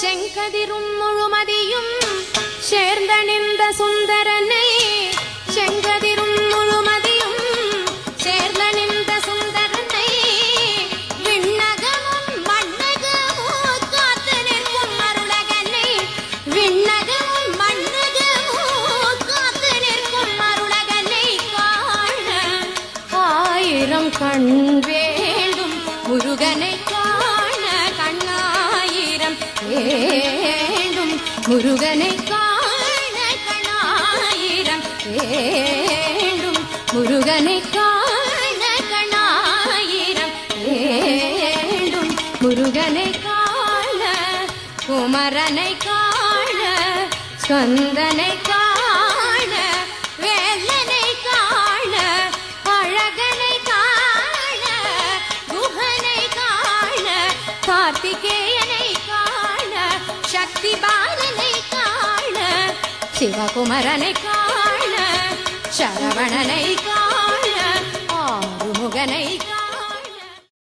செங்கதிரும் முழுமதியும் சேர்ந்தணிந்த சுந்தரனை செங்கதிரும் முழுமதியும் சேர்ந்தணிந்த சுந்தரனை விண்ணகமும் மண்ணகமும் காத்து நிற்கும் அருளகனை விண்ணகமும் மண்ணகமும் காத்து நிற்கும் அருளகனை காண ஆயிரம் கண் வேண்டும் முருகனை காண கண்ணாயிரம் வேண்டும் முருகனை காண கண்ணாயிரம் வேண்டும் முருகனை காண கண்ணாயிரம் வேண்டும் முருகனை காண குமரனை காண ஸ்கந்தனை காண வேலனை காண அழகனை காண குஹனை காண கார்த்திகேயனை காண சக்தி பாலனை காண சிவகுமரனை காண சரவணனை காண